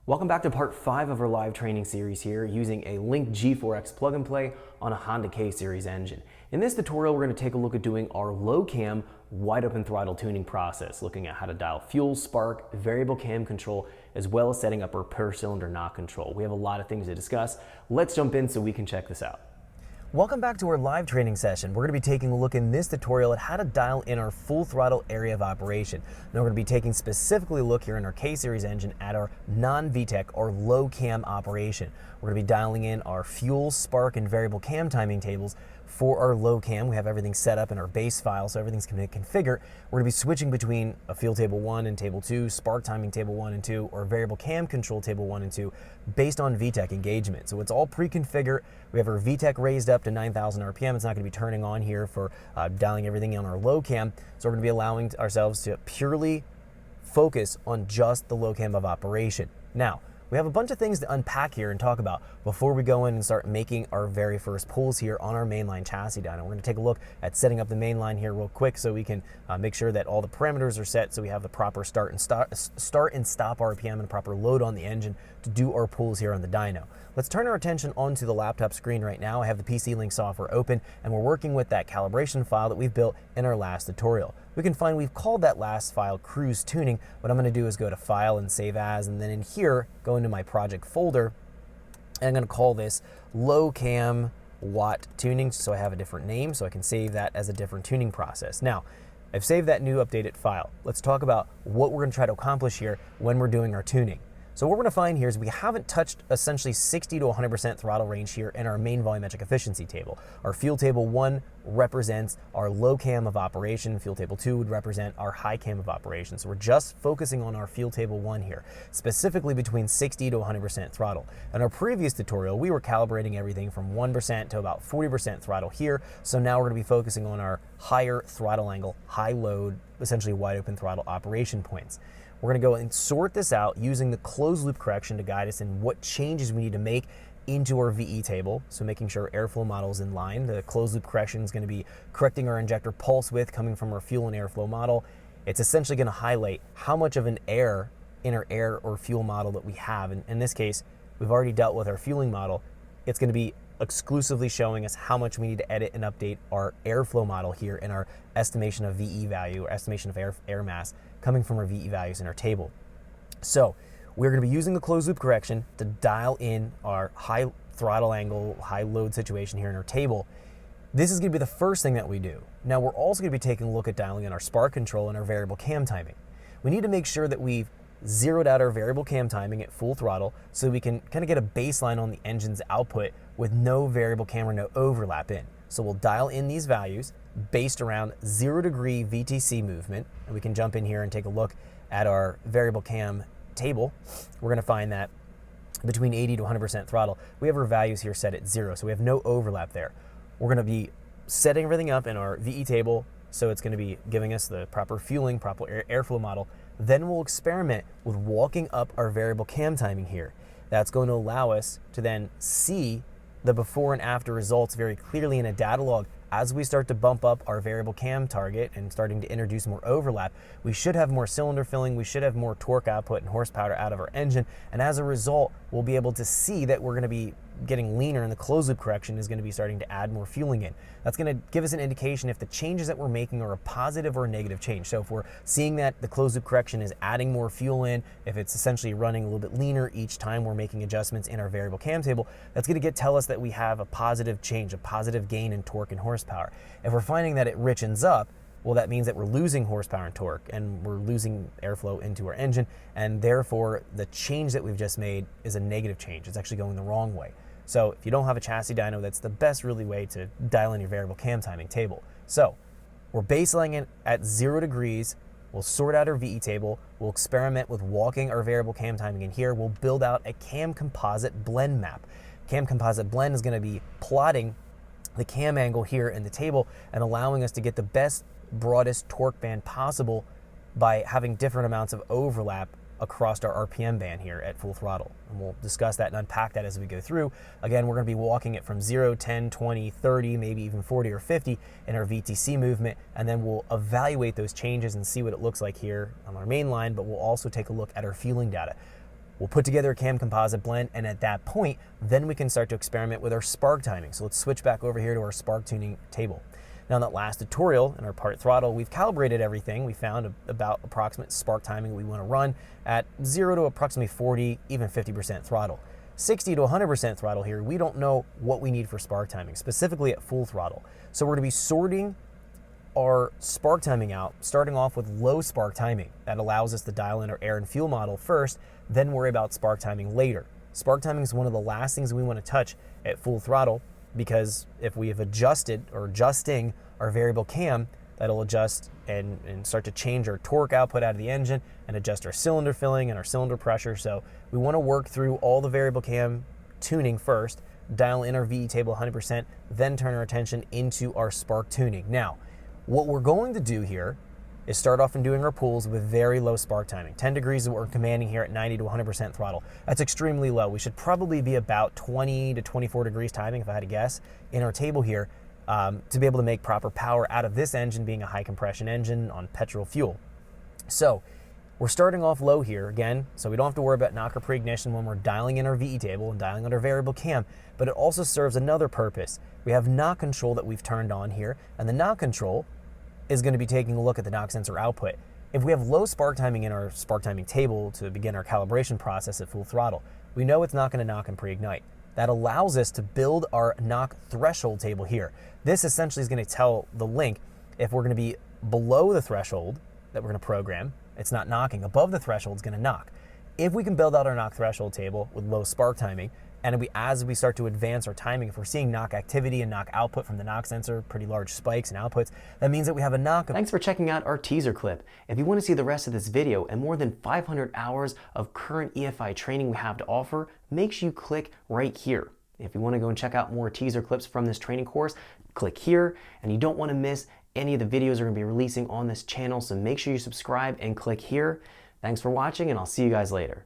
Welcome back to part 5 of our live training series here using a Link G4x plug and play on a Honda K series engine. In this tutorial, we're going to take a look at doing our low cam wide open throttle tuning process, looking at how to dial fuel, spark, variable cam control, as well as setting up our per cylinder knock control. We have a lot of things to discuss. Let's jump in so we can check this out. Welcome back to our live training session. We're going to be taking a look in this tutorial at how to dial in our full throttle area of operation. Now we're going to be taking specifically a look here in our K-Series engine at our non-VTEC or low cam operation. We're going to be dialing in our fuel, spark, and variable cam timing tables for our low cam. We have everything set up in our base file, so everything's going to configure. We're going to be switching between a fuel table 1 and table 2, spark timing table 1 and 2, or variable cam control table 1 and 2 based on VTEC engagement. So it's all pre-configured. We have our VTEC raised up to 9,000 RPM. It's not going to be turning on here for dialing everything on our low cam. So we're going to be allowing ourselves to purely focus on just the low cam of operation. Now, we have a bunch of things to unpack here and talk about before we go in and start making our very first pulls here on our mainline chassis dyno. We're going to take a look at setting up the mainline here real quick so we can make sure that all the parameters are set so we have the proper start and stop RPM and proper load on the engine to do our pulls here on the dyno. Let's turn our attention onto the laptop screen right now. I have the PC Link software open and we're working with that calibration file that we've built in our last tutorial. We can find we've called that last file cruise tuning. What I'm going to do is go to file and save as, and then in here go into my project folder and I'm going to call this low cam watt tuning so I have a different name so I can save that as a different tuning process. Now I've saved that new updated file. Let's talk about what we're going to try to accomplish here when we're doing our tuning. So what we're going to find here is we haven't touched essentially 60 to 100% throttle range here in our main volumetric efficiency table. Our fuel table 1 represents our low cam of operation. Fuel table 2 would represent our high cam of operation. So we're just focusing on our fuel table 1 here, specifically between 60 to 100% throttle. In our previous tutorial, we were calibrating everything from 1% to about 40% throttle here. So now we're going to be focusing on our higher throttle angle, high load, essentially wide open throttle operation points. We're going to go and sort this out using the closed loop correction to guide us in what changes we need to make into our VE table. So making sure airflow model is in line. The closed loop correction is going to be correcting our injector pulse width coming from our fuel and airflow model. It's essentially going to highlight how much of an inner air or fuel model that we have. And in this case, we've already dealt with our fueling model. It's going to be exclusively showing us how much we need to edit and update our airflow model here in our estimation of VE value or estimation of air mass coming from our VE values in our table. So we're going to be using the closed loop correction to dial in our high throttle angle, high load situation here in our table. This is going to be the first thing that we do. Now we're also going to be taking a look at dialing in our spark control and our variable cam timing. We need to make sure that we've zeroed out our variable cam timing at full throttle so we can kind of get a baseline on the engine's output with no variable cam or no overlap in. So we'll dial in these values based around 0 degree VTC movement, and we can jump in here and take a look at our variable cam table. We're going to find that between 80 to 100% throttle, we have our values here set at 0, so we have no overlap there. We're going to be setting everything up in our VE table, so it's going to be giving us the proper fueling, proper airflow model. Then we'll experiment with walking up our variable cam timing here. That's going to allow us to then see the before and after results very clearly in a data log. As we start to bump up our variable cam target and starting to introduce more overlap, we should have more cylinder filling, we should have more torque output and horsepower out of our engine, and as a result, we'll be able to see that we're going to be getting leaner and the closed loop correction is going to be starting to add more fueling in. That's going to give us an indication if the changes that we're making are a positive or a negative change. So if we're seeing that the closed loop correction is adding more fuel in, if it's essentially running a little bit leaner each time we're making adjustments in our variable cam table, that's going to tell us that we have a positive change, a positive gain in torque and horsepower. If we're finding that it richens up, well, that means that we're losing horsepower and torque and we're losing airflow into our engine, and therefore the change that we've just made is a negative change. It's actually going the wrong way. So if you don't have a chassis dyno, that's the best really way to dial in your variable cam timing table. So we're baselining it at 0 degrees. We'll sort out our VE table. We'll experiment with walking our variable cam timing in here. We'll build out a cam composite blend map. Cam composite blend is going to be plotting the cam angle here in the table and allowing us to get the best, broadest torque band possible by having different amounts of overlap across our RPM band here at full throttle. And we'll discuss that and unpack that as we go through. Again, we're going to be walking it from 0, 10, 20, 30, maybe even 40 or 50 in our VTC movement, and then we'll evaluate those changes and see what it looks like here on our main line, but we'll also take a look at our fueling data. We'll put together a cam composite blend, and at that point, then we can start to experiment with our spark timing. So let's switch back over here to our spark tuning table. Now in that last tutorial, in our part throttle, we've calibrated everything. We found about approximate spark timing we want to run at 0 to approximately 40, even 50% throttle. 60 to 100% throttle here, we don't know what we need for spark timing, specifically at full throttle. So we're going to be sorting our spark timing out, starting off with low spark timing. That allows us to dial in our air and fuel model first, then worry about spark timing later. Spark timing is one of the last things we want to touch at full throttle, because if we have adjusted or adjusting our variable cam, that'll adjust and start to change our torque output out of the engine and adjust our cylinder filling and our cylinder pressure. So we want to work through all the variable cam tuning first, dial in our VE table 100%, then turn our attention into our spark tuning. Now, what we're going to do here is start off in doing our pulls with very low spark timing. 10 degrees is what we're commanding here at 90 to 100% throttle. That's extremely low. We should probably be about 20 to 24 degrees timing, if I had to guess, in our table here to be able to make proper power out of this engine being a high compression engine on petrol fuel. So we're starting off low here again, so we don't have to worry about knock or pre-ignition when we're dialing in our VE table and dialing in our variable cam, but it also serves another purpose. We have knock control that we've turned on here, and the knock control is going to be taking a look at the knock sensor output. If we have low spark timing in our spark timing table to begin our calibration process at full throttle, we know it's not going to knock and pre-ignite. That allows us to build our knock threshold table here. This essentially is going to tell the link if we're going to be below the threshold that we're going to program, it's not knocking. Above the threshold, it's going to knock. If we can build out our knock threshold table with low spark timing, and as we start to advance our timing, if we're seeing knock activity and knock output from the knock sensor, pretty large spikes and outputs, that means that we have a knock. Thanks for checking out our teaser clip. If you want to see the rest of this video and more than 500 hours of current EFI training we have to offer, make sure you click right here. If you want to go and check out more teaser clips from this training course, click here, and you don't want to miss any of the videos we're going to be releasing on this channel, so make sure you subscribe and click here. Thanks for watching, and I'll see you guys later.